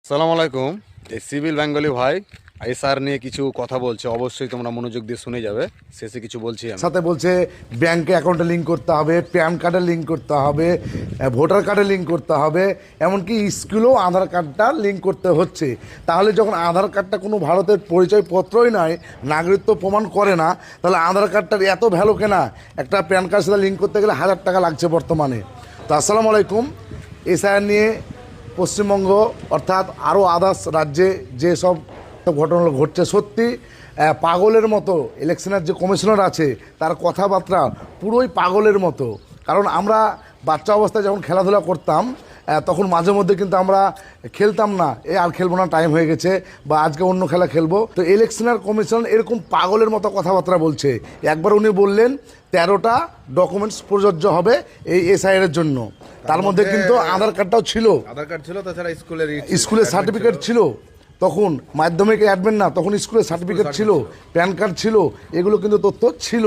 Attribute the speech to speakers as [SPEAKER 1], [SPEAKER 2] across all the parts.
[SPEAKER 1] আসসালামু আলাইকুম। এই সিভিল বেঙ্গলি ভাই এসআর নিয়ে কিছু কথা বলছে, অবশ্যই তোমরা মনোযোগ দিয়ে শুনে যাবে। শেষে কিছু বলছি আমি।
[SPEAKER 2] সাথে বলছে ব্যাংকে অ্যাকাউন্টে লিঙ্ক করতে হবে, প্যান কার্ডে লিঙ্ক করতে হবে, ভোটার কার্ডে লিঙ্ক করতে হবে, এমনকি স্কুলেও আধার কার্ডটা লিঙ্ক করতে হচ্ছে। তাহলে যখন আধার কার্ডটা কোনো ভারতের পরিচয়পত্রই নয়, নাগরিকত্ব প্রমাণ করে না, তাহলে আধার কার্ডটার এত ভ্যালু কেনা? একটা প্যান কার্ডের সাথে লিঙ্ক করতে গেলে 1000 টাকা লাগছে বর্তমানে। তো আসসালামু আলাইকুম। এসআইআর নিয়ে পশ্চিমবঙ্গ অর্থাৎ আরও আদার্স রাজ্যে যে সব ঘটনাগুলো ঘটছে, সত্যি পাগলের মতো। ইলেকশনের যে কমিশনার আছে তার কথাবার্তা পুরোই পাগলের মতো। কারণ আমরা বাচ্চা অবস্থায় যখন খেলাধুলা করতাম তখন মাঝে মধ্যে কিন্তু আমরা খেলতাম না, আর খেলবো না, টাইম হয়ে গেছে, বা আজকে অন্য খেলা খেলবো। তো ইলেকশনার কমিশন এরকম পাগলের মতো কথাবার্তা বলছে। একবার উনি বললেন 13টা ডকুমেন্টস প্রযোজ্য হবে এই এসআইআর এর জন্য। তার মধ্যে কিন্তু আধার কার্ডটাও ছিল,
[SPEAKER 3] আধার কার্ড ছিল, তাছাড়া
[SPEAKER 2] স্কুলের সার্টিফিকেট ছিল। তখন মাধ্যমিকে অ্যাডমিট না, তখন স্কুলের সার্টিফিকেট ছিল, প্যান কার্ড ছিল, এগুলো কিন্তু তথ্য ছিল।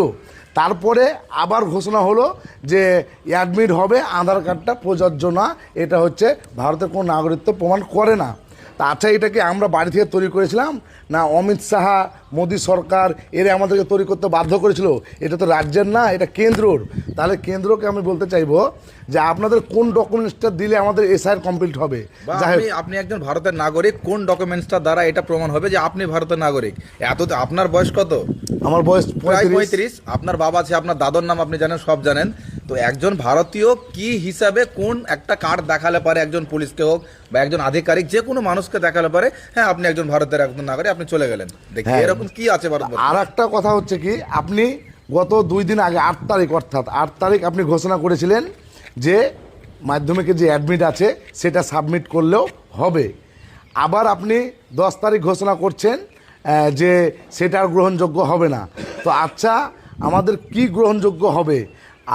[SPEAKER 2] তারপরে আবার ঘোষণা হলো যে অ্যাডমিট হবে, আধার কার্ডটা প্রযোজ্য না, এটা হচ্ছে ভারতের কোনো নাগরিকত্ব প্রমাণ করে না। তা আচ্ছা, এটাকে আমরা বাড়ি থেকে তৈরি করেছিলাম না অমিত শাহা, মোদী সরকার এরা আমাদেরকে তৈরি করতে বাধ্য করেছিল? এটা তো রাজ্যের না, এটা কেন্দ্রর। তাহলে কেন্দ্রকে আমি বলতে চাইবো যে আপনাদের কোন ডকুমেন্টসটা দিলে আমাদের এসআইআর কমপ্লিট হবে?
[SPEAKER 3] আপনি একজন ভারতের নাগরিক, কোন ডকুমেন্টসটা দ্বারা এটা প্রমাণ হবে যে আপনি ভারতের নাগরিক? আপনার বয়স কত?
[SPEAKER 2] আমার বয়স
[SPEAKER 3] প্রায় 35। আপনার বাবা আছে, আপনার দাদর নাম আপনি জানেন, সব জানেন। তো একজন ভারতীয় কি হিসাবে কোন একটা কার্ড দেখালে পারে একজন পুলিশকে হোক বা একজন আধিকারিক, যে কোনো মানুষকে দেখালে পারে হ্যাঁ আপনি একজন ভারতের একজন নাগরিক, আপনি চলে গেলেন? দেখি এরকম কি আছে ভারত।
[SPEAKER 2] আর একটা কথা হচ্ছে কি, আপনি গত 2 দিন আগে 8 তারিখ অর্থাৎ 8 তারিখ আপনি ঘোষণা করেছিলেন যে মাধ্যমিকে যে অ্যাডমিট আছে সেটা সাবমিট করলেও হবে। আবার আপনি 10 তারিখ ঘোষণা করছেন যে সেটা আর গ্রহণযোগ্য হবে না। তো আচ্ছা, আমাদের কি গ্রহণযোগ্য হবে?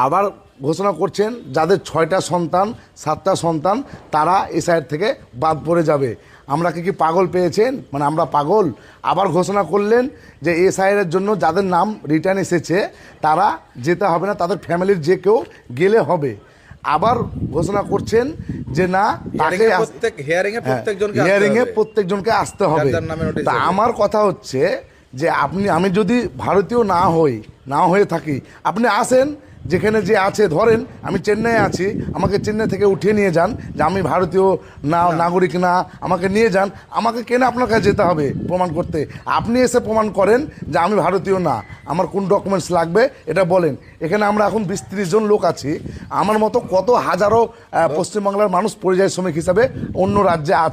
[SPEAKER 2] আবার ঘোষণা করছেন যাদের 6টা সন্তান 7টা সন্তান তারা এসআইআর থেকে বাদ পড়ে যাবে। আমরা কি পাগল পেয়েছেন? মানে আমরা পাগল? আবার ঘোষণা করলেন যে এসআইআর জন্য যাদের নাম রিটার্ন এসেছে তারা যেতে হবে না, তাদের ফ্যামিলির যে কেউ গেলে হবে। আবার ঘোষণা করছেন যে না, তাকে হিয়ারিংয়ে প্রত্যেকজনকে আসতে হবে। তা আমার কথা হচ্ছে যে আমি যদি ভারতীয় না হয়ে থাকি, আপনি আসেন যেখানে যে আছে, ধরেন আমি চেন্নাইয়ে আছি, আমাকে চেন্নাই থেকে উঠিয়ে নিয়ে যান যে আমি ভারতীয় নাগরিক না, আমাকে নিয়ে যান। আমাকে কেন আপনার কাছে যেতে হবে প্রমাণ করতে? আপনি এসে প্রমাণ করেন যে আমি ভারতীয় না, আমার কোন ডকুমেন্টস লাগবে এটা বলেন। এখানে আমরা এখন 20-30 জন লোক আছি, আমার মতো কত হাজারো পশ্চিমবাংলার মানুষ পরিযায়ী শ্রমিক হিসাবে অন্য রাজ্যে আছে।